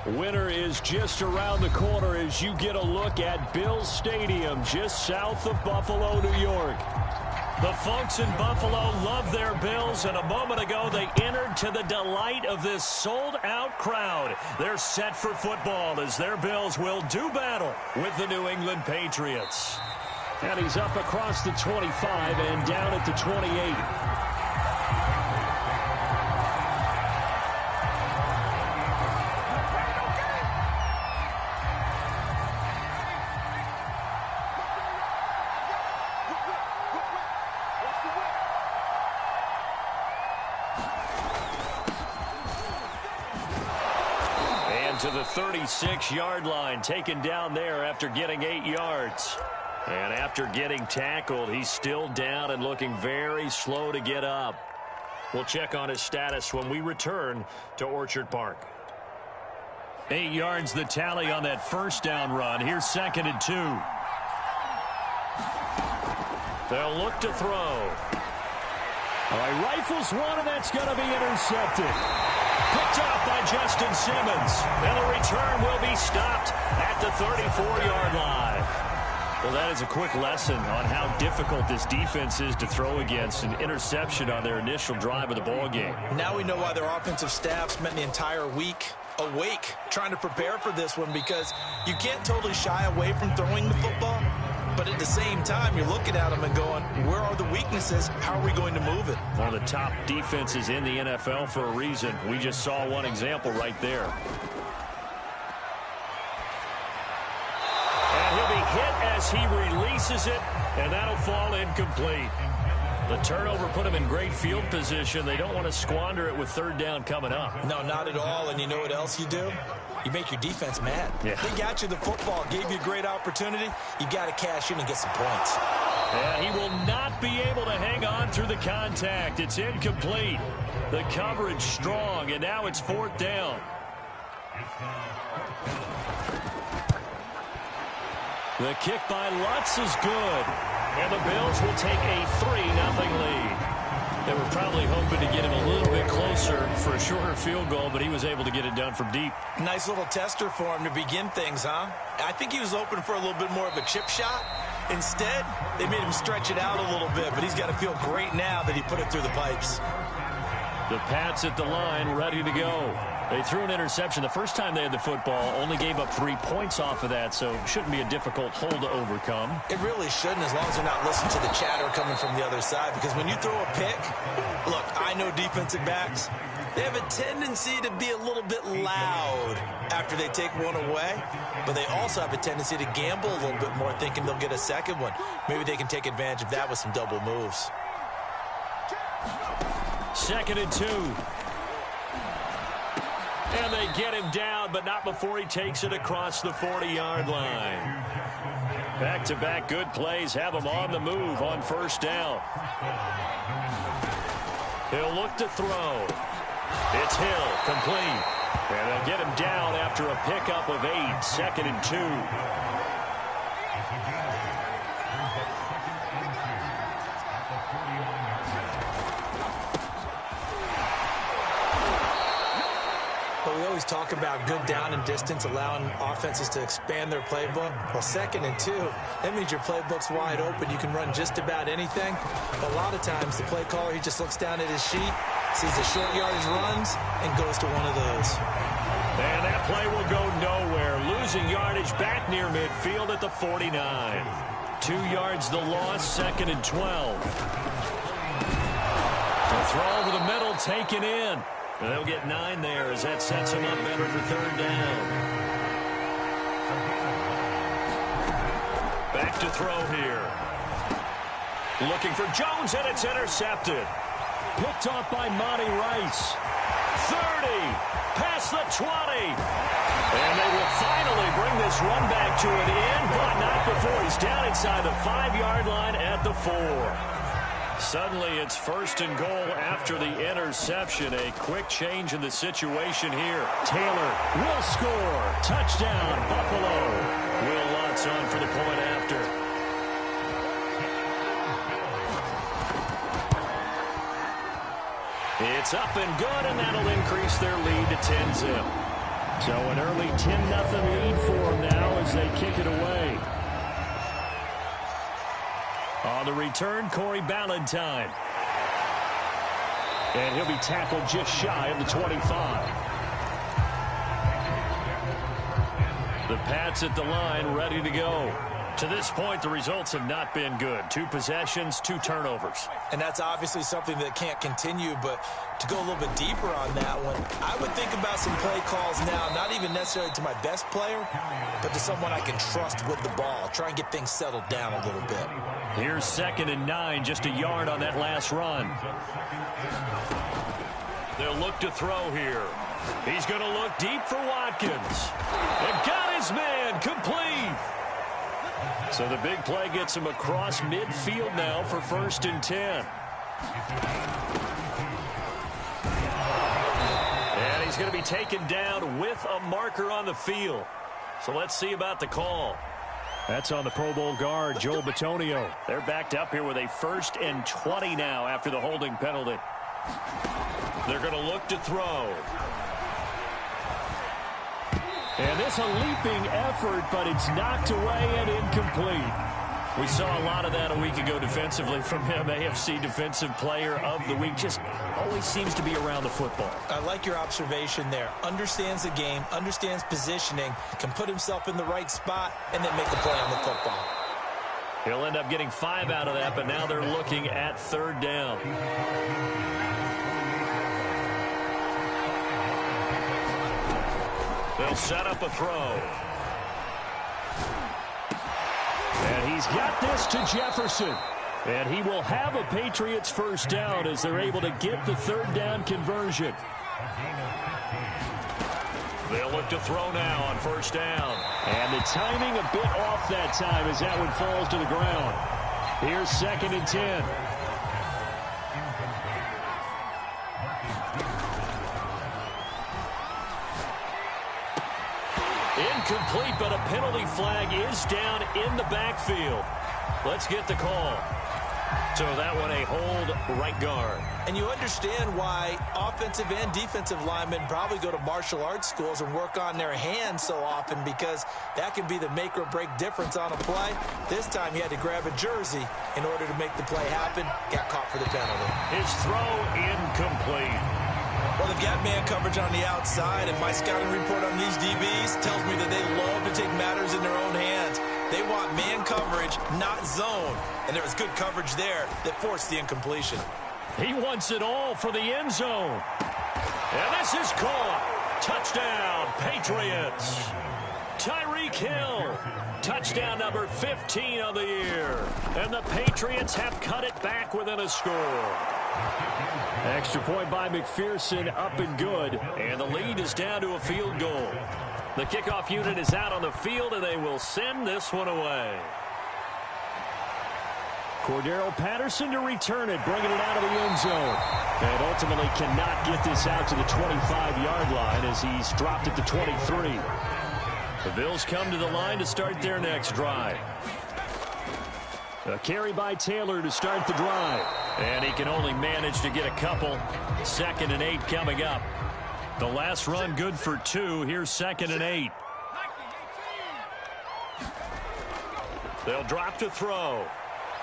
Winter is just around the corner as you get a look at Bills Stadium just south of Buffalo, New York. The folks in Buffalo love their Bills, and a moment ago they entered to the delight of this sold-out crowd. They're set for football as their Bills will do battle with the New England Patriots. And he's up across the 25 and down at the 28. To the 36-yard line, taken down there after getting 8 yards. And after getting tackled, he's still down and looking very slow to get up. We'll check on his status when we return to Orchard Park. 8 yards the tally on that first down run. Here's 2nd and 2. They'll look to throw. All right, rifles one, and that's going to be intercepted. Picked up by Justin Simmons. And the return will be stopped at the 34-yard line. Well, that is a quick lesson on how difficult this defense is to throw against. An interception on their initial drive of the ballgame. Now we know why their offensive staff spent the entire week awake trying to prepare for this one, because you can't totally shy away from throwing the football. But at the same time, you're looking at them and going, where are the weaknesses? How are we going to move it? One of the top defenses in the NFL for a reason. We just saw one example right there. And he'll be hit as he releases it, and that'll fall incomplete. The turnover put him in great field position. They don't want to squander it with 3rd down coming up. No, not at all. And you know what else you do? You make your defense mad. Yeah. They got you the football, gave you a great opportunity. You got to cash in and get some points. And he will not be able to hang on through the contact. It's incomplete. The coverage strong, and now it's 4th down. The kick by Lutz is good. And the Bills will take a 3-0 lead. They were probably hoping to get him a little bit closer for a shorter field goal, but he was able to get it done from deep. Nice little tester for him to begin things, huh? I think he was open for a little bit more of a chip shot. Instead, they made him stretch it out a little bit, but he's got to feel great now that he put it through the pipes. The Pats at the line, ready to go. They threw an interception the first time they had the football, only gave up 3 points off of that, so it shouldn't be a difficult hole to overcome. It really shouldn't, as long as they're not listening to the chatter coming from the other side, because when you throw a pick, look, I know defensive backs, they have a tendency to be a little bit loud after they take one away, but they also have a tendency to gamble a little bit more, thinking they'll get a second one. Maybe they can take advantage of that with some double moves. 2nd and 2. And they get him down, but not before he takes it across the 40-yard line. Back-to-back good plays have him on the move on 1st down. He'll look to throw. It's Hill, complete. And they'll get him down after a pickup of 8, 2nd and 2. We always talk about good down and distance, allowing offenses to expand their playbook. Well, 2nd and 2, that means your playbook's wide open. You can run just about anything. But a lot of times, the play caller, he just looks down at his sheet, sees the short yardage runs, and goes to one of those. And that play will go nowhere. Losing yardage back near midfield at the 49. 2 yards the loss, 2nd and 12. The throw over the middle, taken in. And they'll get 9 there as that sets them up better for 3rd down. Back to throw here. Looking for Jones, and it's intercepted. Picked off by Monty Rice. 30, past the 20. And they will finally bring this run back to an end, but not before he's down inside the 5-yard line at the 4. Suddenly it's 1st and goal after the interception. A quick change in the situation here. Taylor will score. Touchdown, Buffalo. Will Lutz on for the point after. It's up and good, and that'll increase their lead to 10-zip. So an early 10-0 lead for them now as they kick it away. On the return, Corey Ballantyne. And he'll be tackled just shy of the 25. The Pats at the line, ready to go. To this point, the results have not been good. 2 possessions, 2 turnovers. And that's obviously something that can't continue, but to go a little bit deeper on that one, I would think about some play calls now, not even necessarily to my best player, but to someone I can trust with the ball. Try and get things settled down a little bit. Here's 2nd and 9, just a yard on that last run. They'll look to throw here. He's going to look deep for Watkins. And got his man complete. So the big play gets him across midfield now for 1st and 10. And he's going to be taken down with a marker on the field. So let's see about the call. That's on the Pro Bowl guard, Joel Bitonio. They're backed up here with a 1st and 20 now after the holding penalty. They're going to look to throw. And this a leaping effort, but it's knocked away and incomplete. We saw a lot of that a week ago defensively from him. AFC Defensive Player of the Week. Just always seems to be around the football. I like your observation there. Understands the game, understands positioning, can put himself in the right spot, and then make a play on the football. He'll end up getting 5 out of that, but now they're looking at 3rd down. They'll set up a throw. And he's got this to Jefferson. And he will have a Patriots 1st down as they're able to get the 3rd down conversion. They'll look to throw now on 1st down. And the timing a bit off that time as that one falls to the ground. Here's 2nd and 10. Incomplete, but a penalty flag is down in the backfield. Let's get the call. So that one a hold right guard. And you understand why offensive and defensive linemen probably go to martial arts schools and work on their hands so often, because that can be the make or break difference on a play. This time he had to grab a jersey in order to make the play happen. Got caught for the penalty. His throw incomplete. Well, they've got man coverage on the outside, and my scouting report on these DBs tells me that they love to take matters in their own hands. They want man coverage, not zone. And there was good coverage there that forced the incompletion. He wants it all for the end zone. And this is caught. Touchdown, Patriots. Tyreek Hill. Touchdown number 15 of the year. And the Patriots have cut it back within a score. Extra point by McPherson, up and good. And the lead is down to a field goal. The kickoff unit is out on the field, and they will send this one away. Cordero Patterson to return it, bringing it out of the end zone. And ultimately cannot get this out to the 25-yard line as he's dropped it to 23. The Bills come to the line to start their next drive. A carry by Taylor to start the drive. And he can only manage to get a couple. 2nd and 8 coming up. The last run good for 2. Here's 2nd and 8. They'll drop to throw.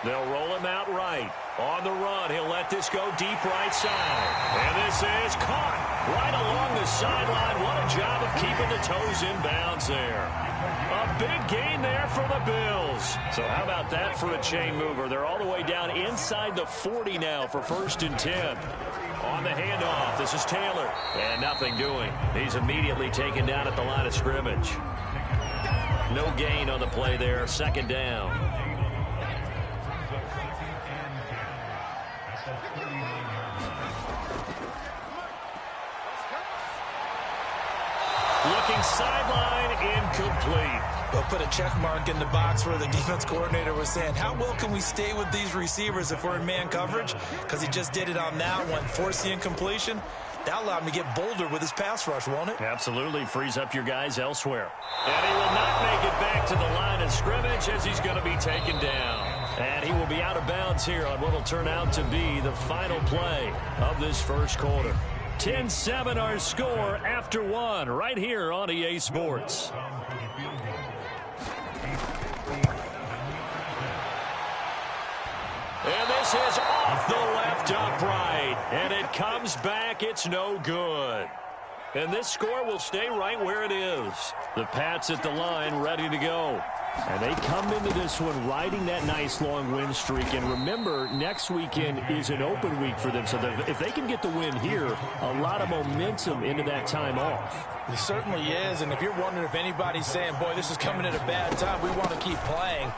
They'll roll him out right. On the run, he'll let this go deep right side. And this is caught right along the sideline. What a job of keeping the toes in bounds there. A big gain there for the Bills. So how about that for a chain mover? They're all the way down inside the 40 now for 1st and 10. On the handoff, this is Taylor. And nothing doing. He's immediately taken down at the line of scrimmage. No gain on the play there. 2nd down. Looking sideline, incomplete. They'll put a check mark in the box where the defense coordinator was saying, how well can we stay with these receivers if we're in man coverage? Because he just did it on that one, forced the incompletion. That allowed him to get bolder with his pass rush, won't it? Absolutely. Frees up your guys elsewhere. And he will not make it back to the line of scrimmage as he's going to be taken down. And he will be out of bounds here on what will turn out to be the final play of this first quarter. 10-7 our score after one right here on EA Sports. And this is off the left upright. And it comes back. It's no good. And this score will stay right where it is. The Pats at the line ready to go. And they come into this one riding that nice long win streak. And remember, next weekend is an open week for them. So if they can get the win here, a lot of momentum into that time off. It certainly is. And if you're wondering if anybody's saying, boy, this is coming at a bad time, we want to keep playing,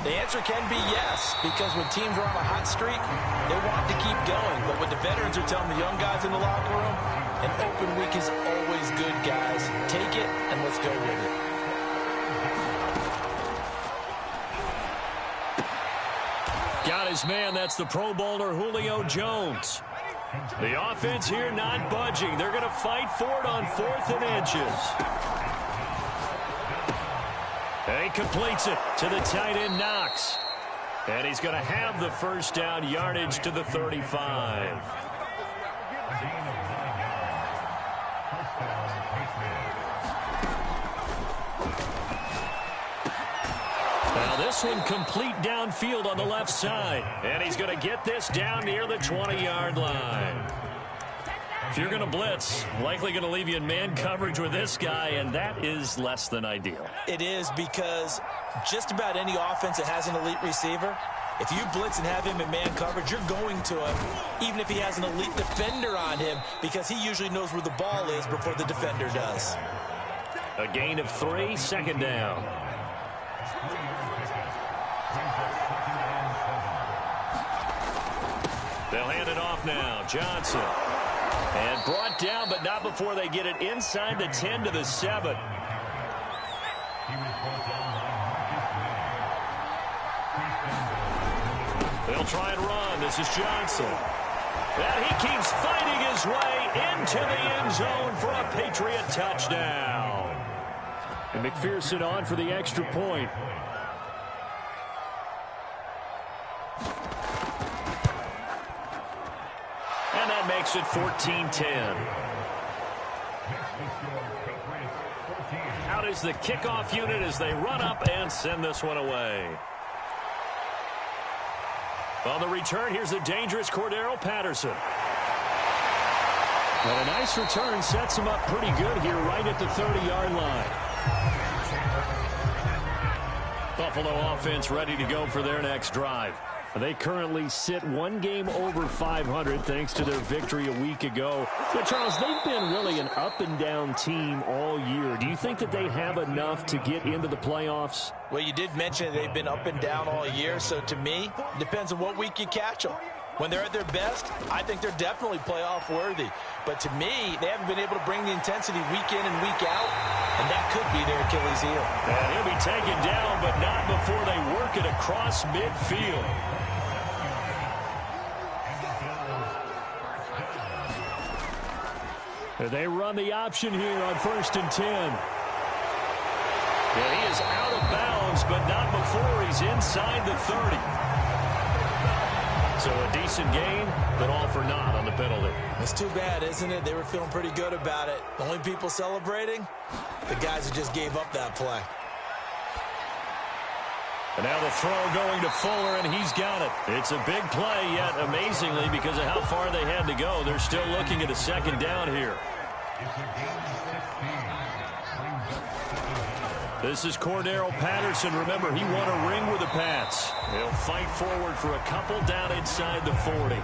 the answer can be yes, because when teams are on a hot streak, they want to keep going. But what the veterans are telling the young guys in the locker room, an open week is always good, guys. Take it, and let's go with it. Got his man. That's the Pro Bowler Julio Jones. The offense here not budging. They're going to fight for it on 4th and inches. And he completes it to the tight end, Knox. And he's going to have the first down, yardage to the 35. Now this one complete downfield on the left side. And he's going to get this down near the 20-yard line. If you're going to blitz, likely going to leave you in man coverage with this guy, and that is less than ideal. It is, because just about any offense that has an elite receiver, if you blitz and have him in man coverage, you're going to him, even if he has an elite defender on him, because he usually knows where the ball is before the defender does. A gain of 3, second down. They'll hand it off now. Johnson. And brought down, but not before they get it inside the 10 to the 7. They'll try and run. This is Johnson. And he keeps fighting his way into the end zone for a Patriot touchdown. And McPherson on for the extra point. And that makes it 14-10. Out is the kickoff unit as they run up and send this one away. On the return, here's the dangerous Cordero Patterson. And a nice return sets him up pretty good here right at the 30-yard line. Buffalo offense ready to go for their next drive. They currently sit one game over 500 thanks to their victory a week ago. But, Charles, they've been really an up-and-down team all year. Do you think that they have enough to get into the playoffs? Well, you did mention they've been up and down all year, so to me, it depends on what week you catch them. When they're at their best, I think they're definitely playoff worthy. But to me, they haven't been able to bring the intensity week in and week out, and that could be their Achilles heel. And he'll be taken down, but not before they work it across midfield. They run the option here on 1st and 10. And he is out of bounds, but not before he's inside the 30. So a decent gain, but all for naught on the penalty. It's too bad, isn't it? They were feeling pretty good about it. The only people celebrating, the guys who just gave up that play. And now the throw going to Fuller, and he's got it. It's a big play, yet amazingly, because of how far they had to go, they're still looking at a second down here. This is Cordero Patterson. Remember, he won a ring with the Pats. He'll fight forward for a couple down inside the 40.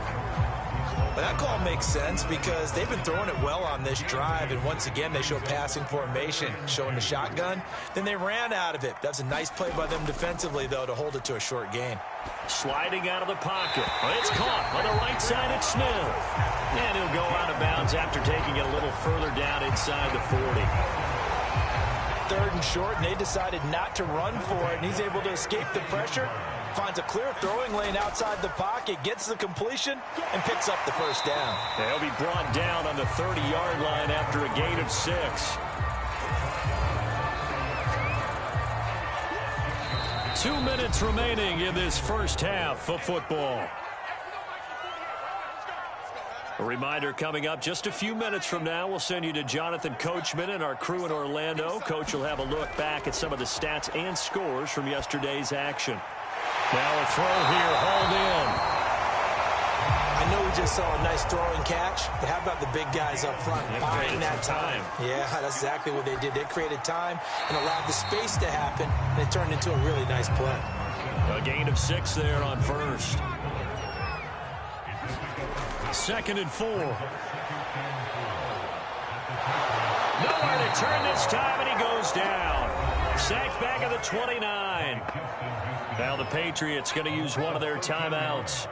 But that call makes sense because they've been throwing it well on this drive, and once again they show passing formation, showing the shotgun. Then they ran out of it. That's a nice play by them defensively, though, to hold it to a short gain. Sliding out of the pocket. It's caught on the right side at Smith. And he'll go out of bounds after taking it a little further down inside the 40. 3rd and short, and they decided not to run for it, and he's able to escape the pressure. Finds a clear throwing lane outside the pocket, gets the completion, and picks up the first down. He'll be brought down on the 30-yard line after a gain of 6. 2 minutes remaining in this first half of football. A reminder coming up just a few minutes from now, we'll send you to Jonathan Coachman and our crew in Orlando. Coach will have a look back at some of the stats and scores from yesterday's action. Now a throw here, hauled in. I know we just saw a nice throwing catch, but how about the big guys up front buying that time? Yeah, that's exactly what they did. They created time and allowed the space to happen, and it turned into a really nice play. A gain of 6 there on first. 2nd and 4. Nowhere to turn this time, and he goes down. Sacked back at the 29. Now the Patriots going to use one of their timeouts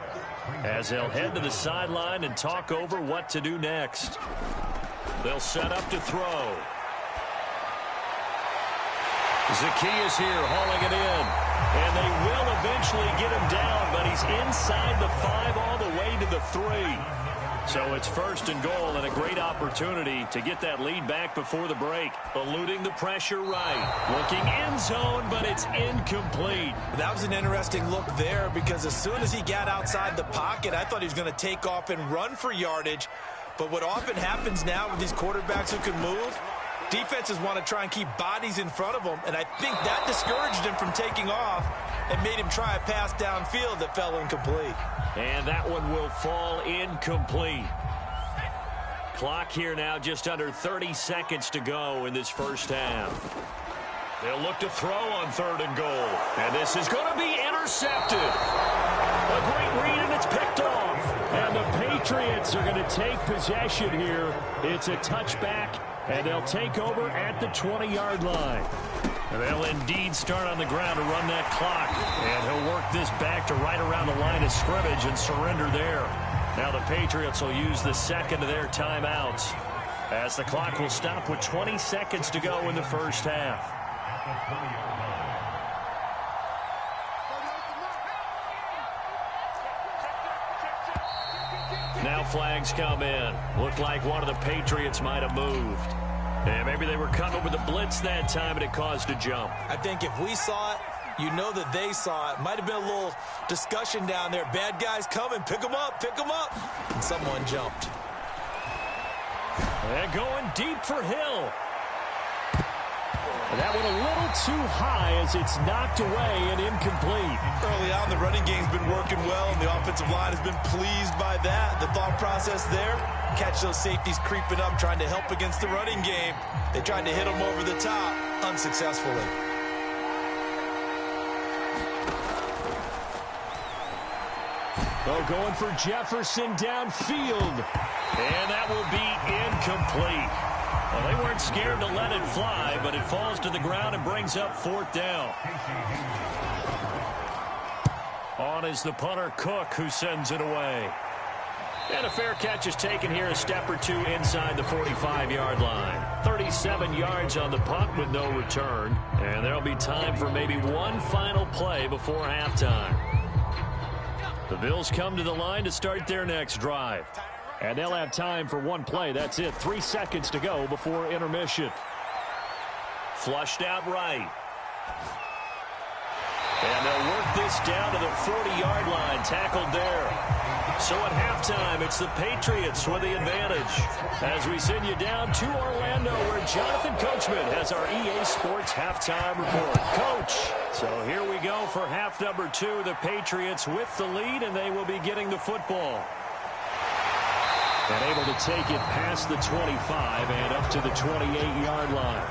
as they'll head to the sideline and talk over what to do next. They'll set up to throw. Zacchaeus here hauling it in. And they will eventually get him down, but he's inside the 5 all the way to the 3. So it's 1st and goal and a great opportunity to get that lead back before the break. Eluding the pressure right. Looking end zone, but it's incomplete. That was an interesting look there because as soon as he got outside the pocket, I thought he was going to take off and run for yardage. But what often happens now with these quarterbacks who can move, defenses want to try and keep bodies in front of them, and I think that discouraged him from taking off and made him try a pass downfield that fell incomplete. And that one will fall incomplete. Clock here now just under 30 seconds to go in this first half. They'll look to throw on 3rd and goal. And this is going to be intercepted. A great read, and it's picked off. And the Patriots are going to take possession here. It's a touchback, and they'll take over at the 20-yard line. And they'll indeed start on the ground to run that clock. And he'll work this back to right around the line of scrimmage and surrender there. Now the Patriots will use the 2nd of their timeouts as the clock will stop with 20 seconds to go in the first half. Now flags come in. Looked like one of the Patriots might have moved. And maybe they were coming with a blitz that time and it caused a jump. I think if we saw it, you know that they saw it. Might have been a little discussion down there. Bad guys coming. Pick them up. Pick them up. And someone jumped. And going deep for Hill. And that went a little too high as it's knocked away and incomplete. Early on, the running game's been working well, and the offensive line has been pleased by that. The thought process there, catch those safeties creeping up, trying to help against the running game. They tried to hit them over the top, unsuccessfully. Oh, going for Jefferson downfield. And that will be incomplete. Well, they weren't scared to let it fly, but it falls to the ground and brings up 4th down. On is the punter, Cook, who sends it away. And a fair catch is taken here a step or two inside the 45-yard line. 37 yards on the punt with no return. And there'll be time for maybe one final play before halftime. The Bills come to the line to start their next drive. And they'll have time for one play. That's it. 3 seconds to go before intermission. Flushed out right. And they'll work this down to the 40-yard line. Tackled there. So at halftime, it's the Patriots with the advantage. As we send you down to Orlando, where Jonathan Coachman has our EA Sports halftime report. Coach, so here we go for half number 2. The Patriots with the lead, and they will be getting the football. And able to take it past the 25 and up to the 28-yard line.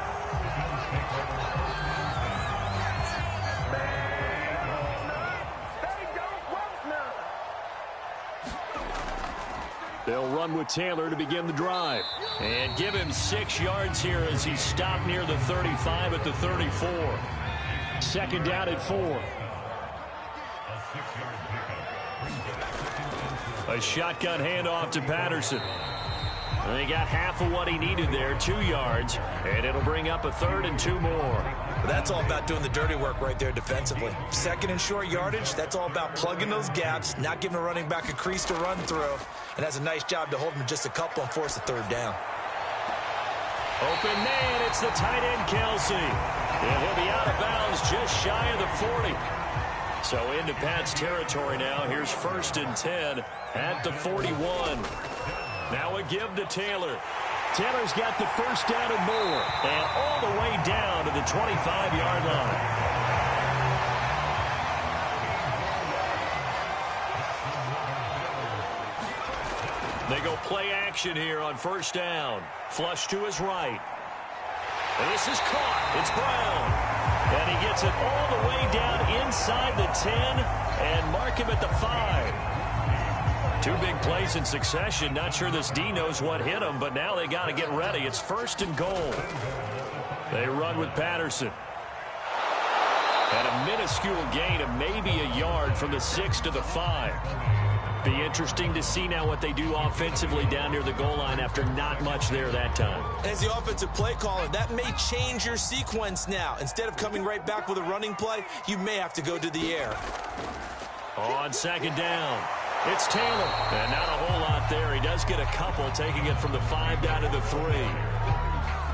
They'll run with Taylor to begin the drive. And give him 6 yards here as he stopped near the 35 at the 34. 2nd down at 4. A shotgun handoff to Patterson. And they got half of what he needed there, 2 yards. And it'll bring up a 3rd and 2 more. That's all about doing the dirty work right there defensively. 2nd and short yardage, that's all about plugging those gaps, not giving a running back a crease to run through. And has a nice job to hold him just a couple and force a 3rd down. Open man, it's the tight end, Kelsey. And he'll be out of bounds just shy of the 40. So into Pat's territory now. Here's 1st and 10 at the 41. Now a give to Taylor. Taylor's got the first down and more. And all the way down to the 25-yard line. They go play action here on 1st down. Flush to his right. And this is caught. It's Brown. And he gets it all the way down inside the 10 and mark him at the 5. 2 big plays in succession. Not sure this D knows what hit him, but now they got to get ready. It's 1st and goal. They run with Patterson. And a minuscule gain of maybe a yard from the 6 to the 5. Be interesting to see now what they do offensively down near the goal line after not much there that time. As the offensive play caller, that may change your sequence now. Instead of coming right back with a running play, you may have to go to the air. On 2nd down, it's Taylor. And not a whole lot there. He does get a couple, taking it from the 5 down to the 3.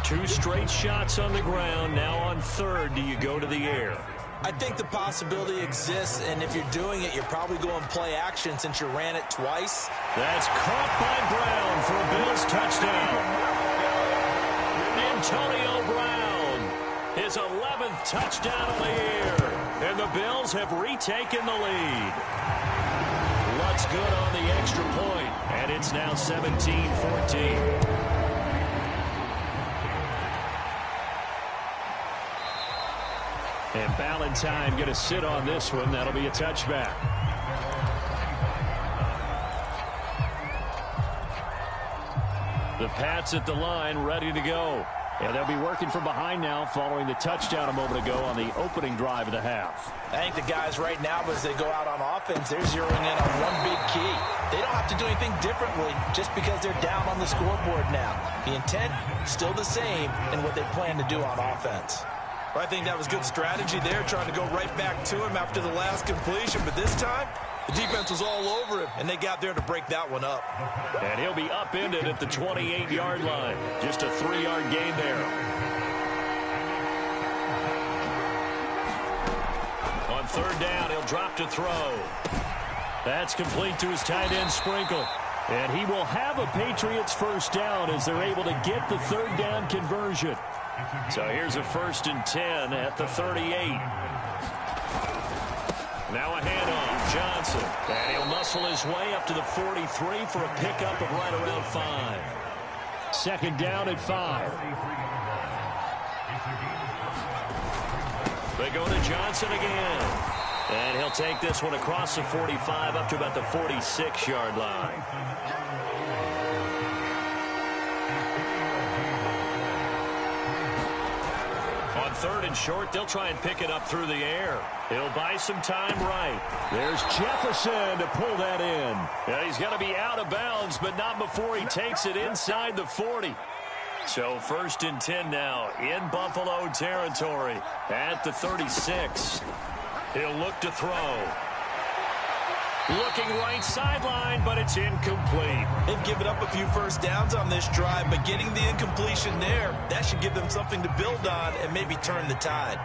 2 straight shots on the ground. Now on 3rd, do you go to the air? I think the possibility exists, and if you're doing it, you're probably going play action since you ran it twice. That's caught by Brown for a Bills touchdown. Antonio Brown, his 11th touchdown of the year, and the Bills have retaken the lead. What's good on the extra point, and it's now 17-14. And Ballantyne going to sit on this one. That'll be a touchback. The Pats at the line, ready to go. And they'll be working from behind now following the touchdown a moment ago on the opening drive of the half. I think the guys right now, as they go out on offense, they're zeroing in on one big key. They don't have to do anything differently just because they're down on the scoreboard now. The intent, still the same in what they plan to do on offense. I think that was good strategy there, trying to go right back to him after the last completion. But this time, the defense was all over him, and they got there to break that one up. And he'll be upended at the 28-yard line. Just a 3-yard gain there. On 3rd down, he'll drop to throw. That's complete to his tight end, Sprinkle. And he will have a Patriots first down as they're able to get the 3rd down conversion. So here's a 1st and 10 at the 38. Now a handoff, Johnson. And he'll muscle his way up to the 43 for a pickup of right around 5. 2nd down at 5. They go to Johnson again. And he'll take this one across the 45 up to about the 46-yard line. On 3rd and short, they'll try and pick it up through the air. He'll buy some time right. There's Jefferson to pull that in. Yeah, he's going to be out of bounds, but not before he takes it inside the 40. So 1st and 10 now in Buffalo territory at the 36. He'll look to throw. Looking right sideline, but it's incomplete. They've given up a few first downs on this drive, but getting the incompletion there, that should give them something to build on and maybe turn the tide.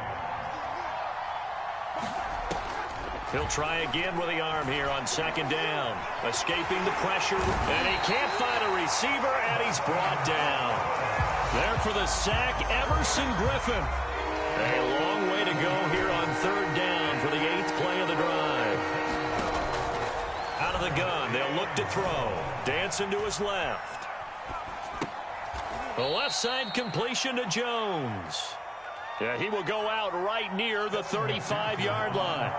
He'll try again with the arm here on 2nd down. Escaping the pressure, and he can't find a receiver, and he's brought down. There for the sack, Everson Griffin. A long way to go here on 3rd down for the 8th play of the drive. Out of the gun, they'll look to throw. Dancing to his left. The left side completion to Jones. Yeah, he will go out right near the 35-yard line.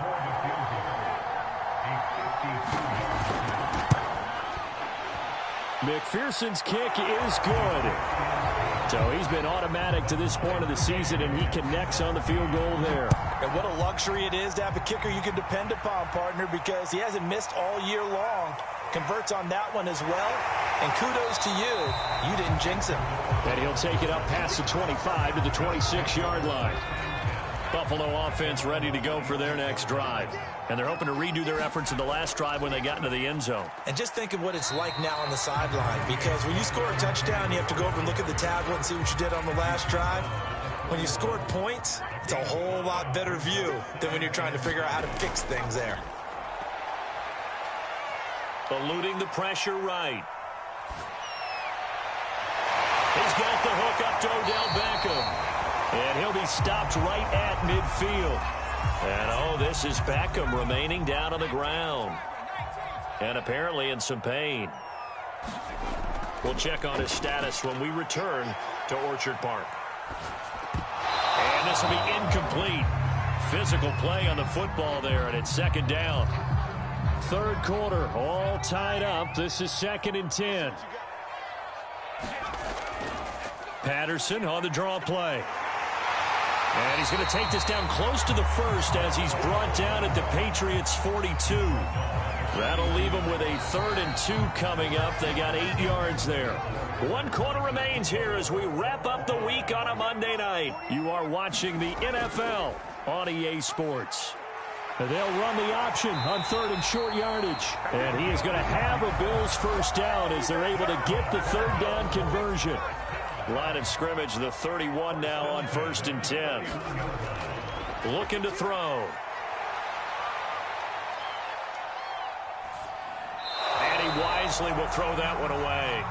McPherson's kick is good. So he's been automatic to this point of the season, and he connects on the field goal there. And what a luxury it is to have a kicker you can depend upon, partner, because he hasn't missed all year long. Converts on that one as well. And kudos to you. You didn't jinx him. And he'll take it up past the 25 to the 26-yard line. Buffalo offense ready to go for their next drive. And they're hoping to redo their efforts in the last drive when they got into the end zone. And just think of what it's like now on the sideline, because when you score a touchdown, you have to go over and look at the tablet and see what you did on the last drive. When you scored points, it's a whole lot better view than when you're trying to figure out how to fix things there. Eluding the pressure right. He's got the hook up to Odell Beckham. And he'll be stopped right at midfield. And, oh, this is Beckham remaining down on the ground. And apparently in some pain. We'll check on his status when we return to Orchard Park. And this will be incomplete. Physical play on the football there, and it's second down. Third quarter, all tied up. This is 2nd and 10. Patterson on the draw play. And he's going to take this down close to the first as he's brought down at the Patriots' 42. That'll leave them with a 3rd and 2 coming up. They got 8 yards there. 1 quarter remains here as we wrap up the week on a Monday night. You are watching the NFL on EA Sports. And they'll run the option on 3rd and short yardage. And he is going to have a Bills first down as they're able to get the 3rd down conversion. Line of scrimmage, the 31 now on 1st and 10. Looking to throw. And he wisely will throw that one away.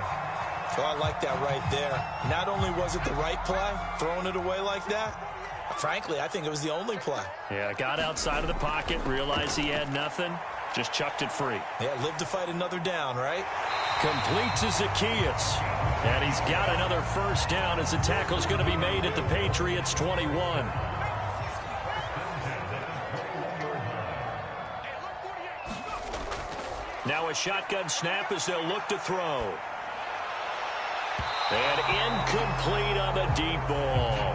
So I like that right there. Not only was it the right play, throwing it away like that, frankly, I think it was the only play. Yeah, got outside of the pocket, realized he had nothing, just chucked it free. Yeah, live to fight another down, right? Complete to Zacchaeus. And he's got another first down as the tackle's going to be made at the Patriots' 21. Now a shotgun snap as they'll look to throw. And incomplete on the deep ball.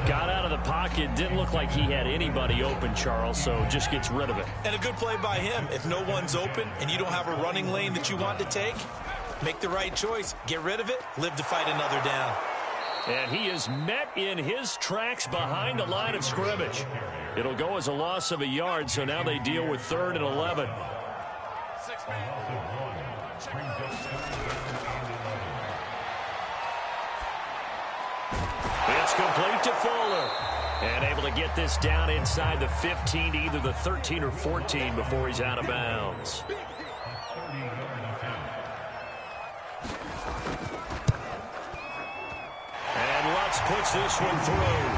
Got out of the pocket. Didn't look like he had anybody open, Charles, so just gets rid of it. And a good play by him. If no one's open and you don't have a running lane that you want to take, make the right choice. Get rid of it. Live to fight another down. And he is met in his tracks behind the line of scrimmage. It'll go as a loss of a yard, so now they deal with 3rd and 11. It's complete to Fuller. And able to get this down inside the 15 to either the 13 or 14 before he's out of bounds. And Lutz puts this one through.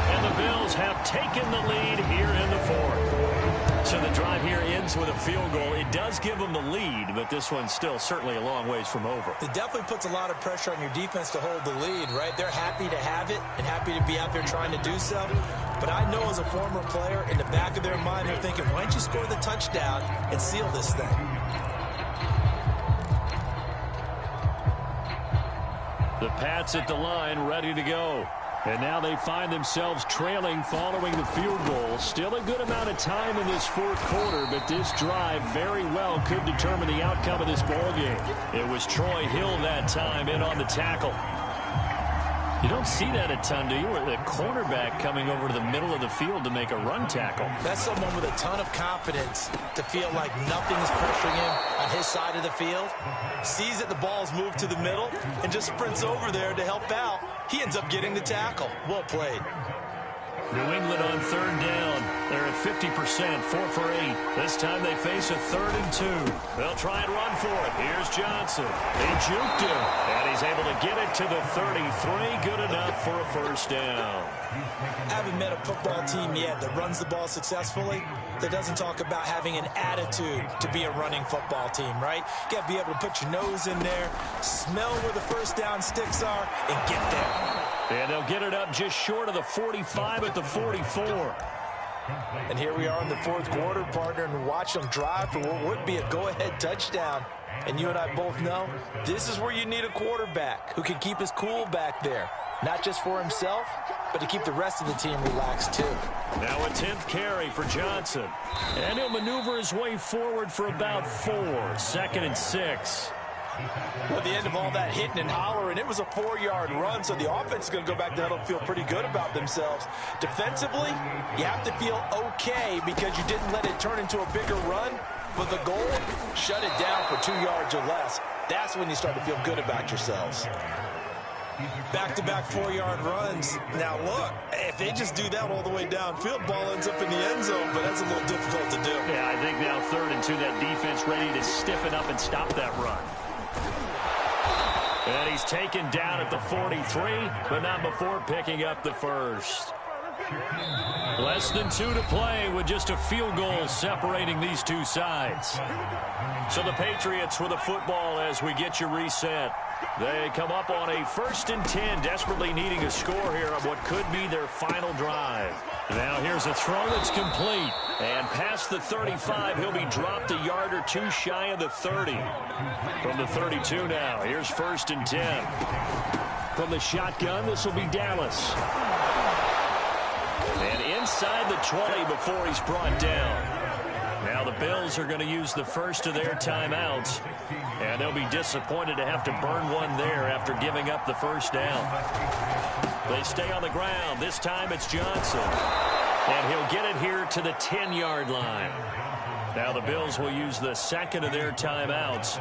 And the Bills have taken the lead here in the 4th. So the drive here ends with a field goal. It does give them the lead, but this one's still certainly a long ways from over. It definitely puts a lot of pressure on your defense to hold the lead, right? They're happy to have it and happy to be out there trying to do so. But I know as a former player, in the back of their mind, they're thinking, why don't you score the touchdown and seal this thing? The Pats at the line, ready to go. And now they find themselves trailing following the field goal. Still a good amount of time in this 4th quarter, but this drive very well could determine the outcome of this ballgame. It was Troy Hill that time in on the tackle. You don't see that a ton, do you? Where the cornerback coming over to the middle of the field to make a run tackle. That's someone with a ton of confidence to feel like nothing is pressuring him on his side of the field. Sees that the ball's moved to the middle and just sprints over there to help out. He ends up getting the tackle. Well played. New England on 3rd down. They're at 50%, 4 for 8. This time they face a 3rd and 2. They'll try and run for it. Here's Johnson. They juked him, and he's able to get it to the 33. Good enough for a first down. I haven't met a football team yet that runs the ball successfully that doesn't talk about having an attitude to be a running football team, right? You got to be able to put your nose in there, smell where the first down sticks are, and get there. And they'll get it up just short of the 45 at the 44. And here we are in the 4th quarter, partner, and watch them drive for what would be a go-ahead touchdown. And you and I both know this is where you need a quarterback who can keep his cool back there. Not just for himself, but to keep the rest of the team relaxed too. Now a 10th carry for Johnson. And he'll maneuver his way forward for about 4. 2nd and 6. Well, at the end of all that hitting and hollering, it was a 4-yard run, so the offense is going to go back to huddle and feel pretty good about themselves. Defensively, you have to feel okay because you didn't let it turn into a bigger run. But the goal, shut it down for 2 yards or less. That's when you start to feel good about yourselves. Back-to-back 4-yard runs. Now, look, if they just do that all the way downfield, ball ends up in the end zone, but that's a little difficult to do. Yeah, I think now 3rd and 2, that defense ready to stiffen up and stop that run. And he's taken down at the 43, but not before picking up the first. Less than 2 to play with just a field goal separating these two sides. So the Patriots with the football as we get you reset. They come up on a 1st and 10, desperately needing a score here on what could be their final drive. Now here's a throw that's complete. And past the 35, he'll be dropped a yard or 2 shy of the 30. From the 32 now, here's 1st and 10. From the shotgun, this will be Dallas. And inside the 20 before he's brought down. Now the Bills are going to use the first of their timeouts. And they'll be disappointed to have to burn one there after giving up the first down. They stay on the ground. This time it's Johnson. And he'll get it here to the 10-yard line. Now the Bills will use the second of their timeouts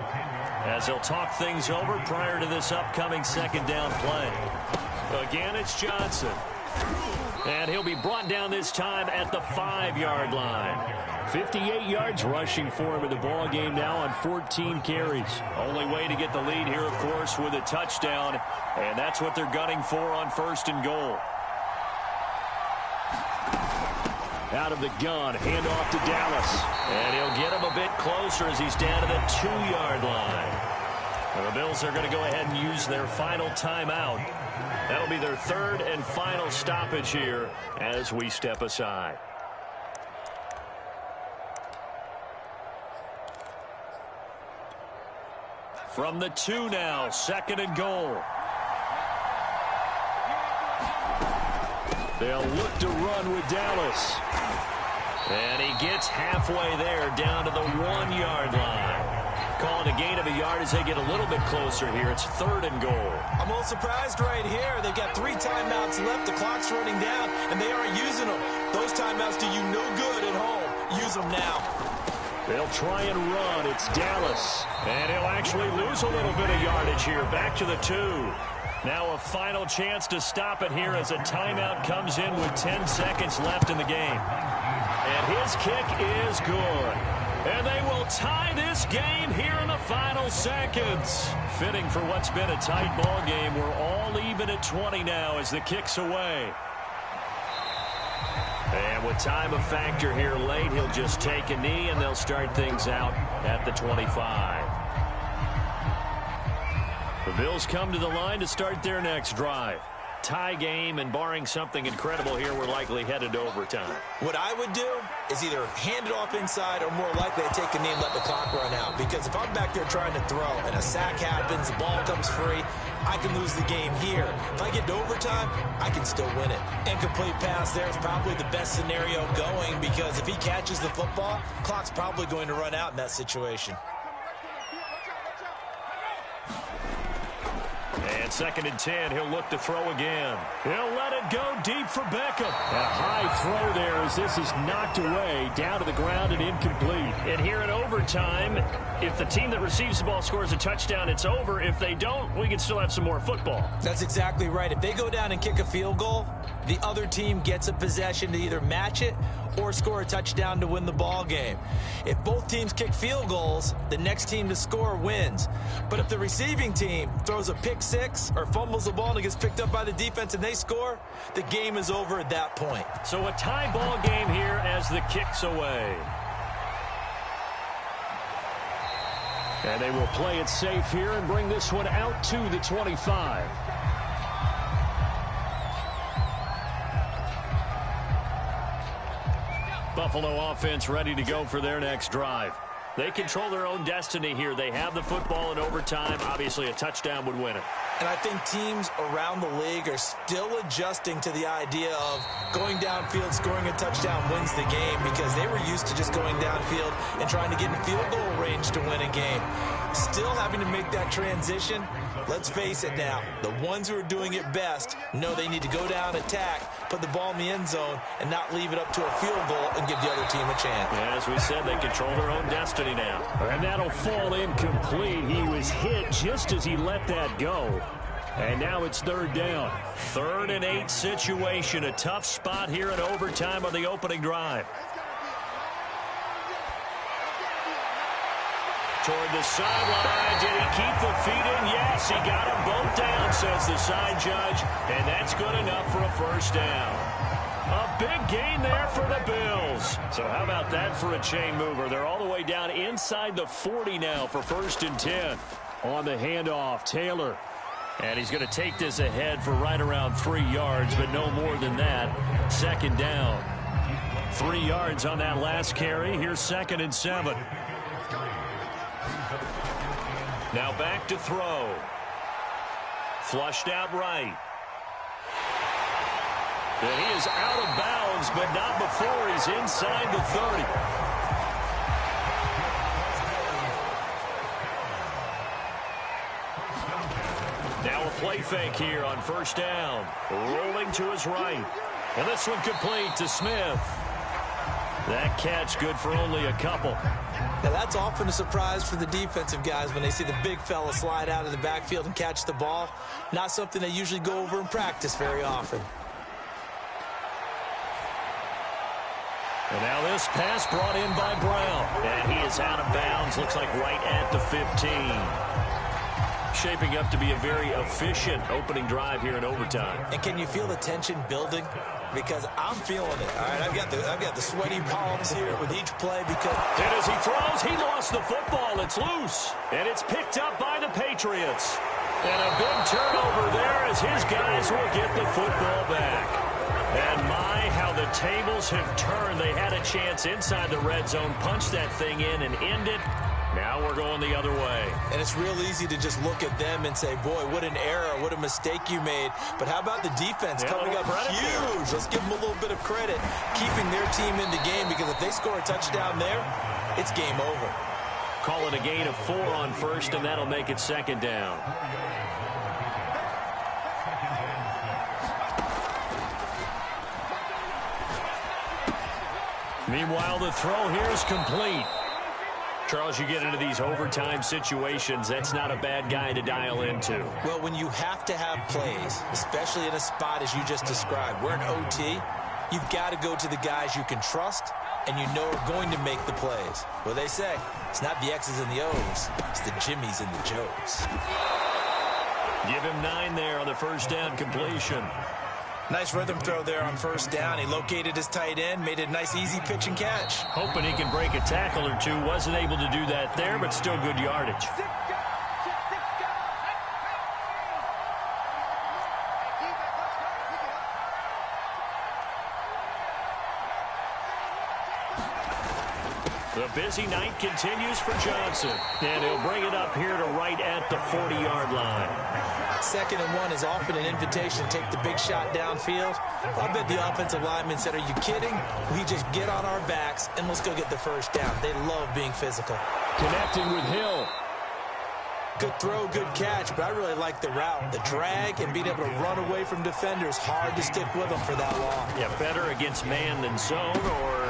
as they'll talk things over prior to this upcoming 2nd down play. Again, it's Johnson. And he'll be brought down this time at the 5-yard line. 58 yards rushing for him in the ball game now on 14 carries. Only way to get the lead here, of course, with a touchdown. And that's what they're gunning for on 1st and goal. Out of the gun, handoff to Dallas. And he'll get him a bit closer as he's down to the 2-yard line. And the Bills are going to go ahead and use their final timeout. That'll be their 3rd and final stoppage here as we step aside. From the 2 now, 2nd and goal. They'll look to run with Dallas. And he gets halfway there down to the 1-yard line. Calling a gain of a yard as they get a little bit closer here. It's 3rd and goal. I'm a little surprised right here. They've got 3 timeouts left. The clock's running down, and they aren't using them. Those timeouts do you no good at home. Use them now. They'll try and run. It's Dallas. And he'll actually lose a little bit of yardage here. Back to the 2. Now a final chance to stop it here as a timeout comes in with 10 seconds left in the game. And his kick is good. And they will tie this game here in the final seconds. Fitting for what's been a tight ball game. We're all even at 20 now as the kick's away. And with time a factor here late, he'll just take a knee and they'll start things out at the 25. The Bills come to the line to start their next drive. Tie game, and barring something incredible here, we're likely headed to overtime. What I would do is either hand it off inside or more likely to take a knee and let the clock run out. Because if I'm back there trying to throw and a sack happens, the ball comes free, I can lose the game here. If I get to overtime, I can still win it. Incomplete pass there is probably the best scenario going because if he catches the football, clock's probably going to run out in that situation. And 2nd and 10, he'll look to throw again. He'll let it go deep for Beckham. And a high throw there as this is knocked away, down to the ground and incomplete. And here in overtime, if the team that receives the ball scores a touchdown, it's over. If they don't, we can still have some more football. That's exactly right. If they go down and kick a field goal, the other team gets a possession to either match it or score a touchdown to win the ball game. If both teams kick field goals, the next team to score wins. But if the receiving team throws a pick six or fumbles the ball and it gets picked up by the defense and they score, the game is over at that point. So a tie ball game here as the kick's away. And they will play it safe here and bring this one out to the 25. Buffalo offense ready to go for their next drive. They control their own destiny here. They have the football in overtime. Obviously, a touchdown would win it. And I think teams around the league are still adjusting to the idea of going downfield, scoring a touchdown wins the game because they were used to just going downfield and trying to get in field goal range to win a game. Still having to make that transition. Let's face it now, the ones who are doing it best know they need to go down, attack, put the ball in the end zone, and not leave it up to a field goal and give the other team a chance. Yeah, as we said, they control their own destiny now. And that'll fall incomplete. He was hit just as he let that go. And now it's third down. 3rd and 8 situation. A tough spot here in overtime on the opening drive. Toward the sideline. Did he keep the feet in? Yes, he got them both down, says the side judge. And that's good enough for a first down. A big gain there for the Bills. So how about that for a chain mover? They're all the way down inside the 40 now for 1st and 10. On the handoff, Taylor. And he's going to take this ahead for right around 3 yards, but no more than that. 2nd down. 3 yards on that last carry. Here's 2nd and 7. Now back to throw. Flushed out right. And he is out of bounds, but not before he's inside the 30. Now a play fake here on 1st down. Rolling to his right. And this one complete to Smith. That catch good for only a couple. Now that's often a surprise for the defensive guys when they see the big fella slide out of the backfield and catch the ball. Not something they usually go over in practice very often. And now this pass brought in by Brown. And he is out of bounds. Looks like right at the 15. Shaping up to be a very efficient opening drive here in overtime. And can you feel the tension building? Because I'm feeling it. All right, I've got the sweaty palms here with each play because. And as he throws, he lost the football. It's loose. And it's picked up by the Patriots. And a big turnover there as his guys will get the football back. And my, how the tables have turned. They had a chance inside the red zone, punch that thing in and end it. Now we're going the other way. And it's real easy to just look at them and say, boy, what an error, what a mistake you made. But how about the defense coming up huge? Let's give them a little bit of credit, keeping their team in the game, because if they score a touchdown there, it's game over. Call it a gain of 4 on 1st, and that'll make it 2nd down. Meanwhile, the throw here is complete. Charles, you get into these overtime situations, that's not a bad guy to dial into. Well, when you have to have plays, especially in a spot as you just described, we're in OT, you've got to go to the guys you can trust and you know are going to make the plays. What they say, it's not the X's and the O's, it's the Jimmies and the Joes. Give him 9 there on the 1st down completion. Nice rhythm throw there on 1st down. He located his tight end, made it a nice, easy pitch and catch. Hoping he can break a tackle or two. Wasn't able to do that there, but still good yardage. The busy night continues for Johnson. And he'll bring it up here to right at the 40-yard line. 2nd and 1 is often an invitation to take the big shot downfield. I bet the offensive lineman said, are you kidding? We just get on our backs and let's go get the 1st down. They love being physical. Connecting with Hill. Good throw, good catch, but I really like the route. The drag and being able to run away from defenders, hard to stick with them for that long. Yeah, better against man than zone, or?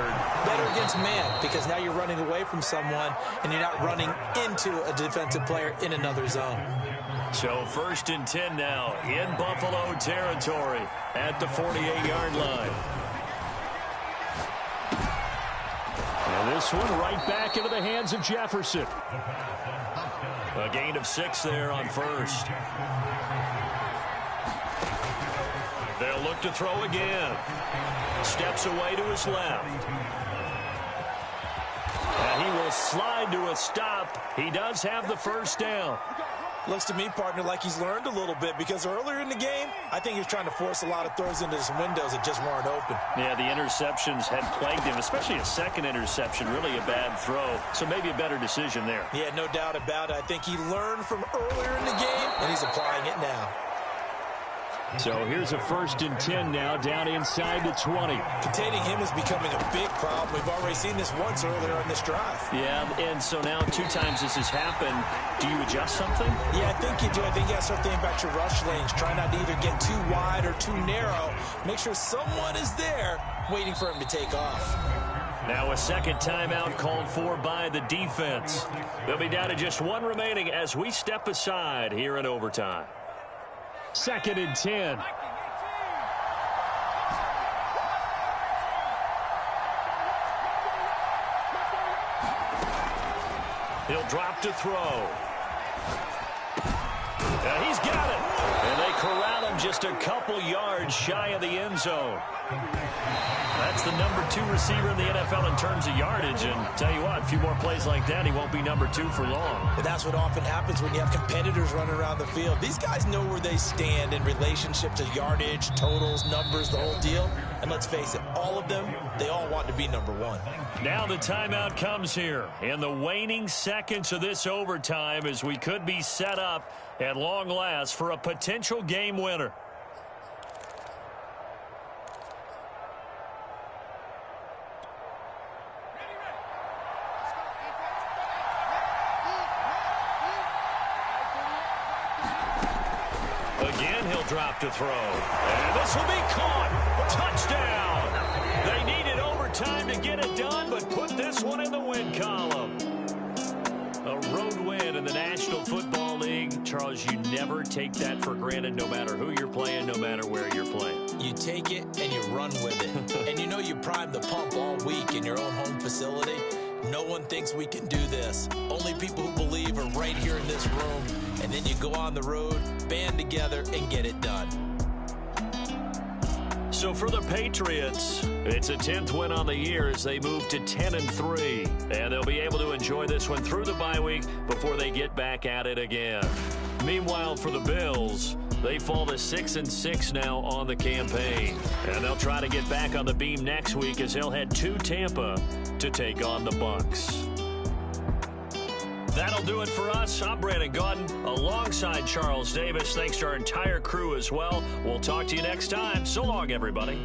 Better against man, because now you're running away from someone and you're not running into a defensive player in another zone. So 1st and 10 now in Buffalo territory at the 48-yard line. And this one right back into the hands of Jefferson. A gain of 6 there on 1st. They'll look to throw again. Steps away to his left. And he will slide to a stop. He does have the 1st down. Looks to me, partner, like he's learned a little bit, because earlier in the game, I think he was trying to force a lot of throws into some windows that just weren't open. Yeah, the interceptions had plagued him, especially a 2nd interception, really a bad throw. So maybe a better decision there. Yeah, no doubt about it. I think he learned from earlier in the game, and he's applying it now. So here's a 1st and 10 now, down inside the 20. Containing him is becoming a big problem. We've already seen this once earlier in this drive. Yeah, and so now 2 times this has happened. Do you adjust something? Yeah, I think you do. I think you got to start thinking about your rush lanes. Try not to either get too wide or too narrow. Make sure someone is there waiting for him to take off. Now a 2nd timeout called for by the defense. They'll be down to just 1 remaining as we step aside here in overtime. 2nd and 10. He'll drop to throw. And he's got it. And they corral him just a couple yards shy of the end zone. That's the number 2 receiver in the NFL in terms of yardage. And tell you what, a few more plays like that, he won't be number 2 for long. But that's what often happens when you have competitors running around the field. These guys know where they stand in relationship to yardage, totals, numbers, the whole deal. And let's face it, all of them, they all want to be number 1. Now the timeout comes here in the waning seconds of this overtime as we could be set up at long last for a potential game winner. Again, he'll drop to throw. And this will be caught. Touchdown. They needed overtime to get it done, but put this one in the win column. A road win in the National Football League. Charles, you never take that for granted no matter who you're playing, no matter where you're playing. You take it and you run with it. And you know you prime the pump all week in your own home facility. No one thinks we can do this. Only people who believe are right here in this room. And then you go on the road, band together, and get it done. So for the Patriots, it's a 10th win on the year as they move to 10-3. And they'll be able to enjoy this one through the bye week before they get back at it again. Meanwhile, for the Bills, they fall to 6-6 now on the campaign. And they'll try to get back on the beam next week as they'll head to Tampa to take on the Bucs. That'll do it for us. I'm Brandon Gaudin alongside Charles Davis. Thanks to our entire crew as well. We'll talk to you next time. So long, everybody.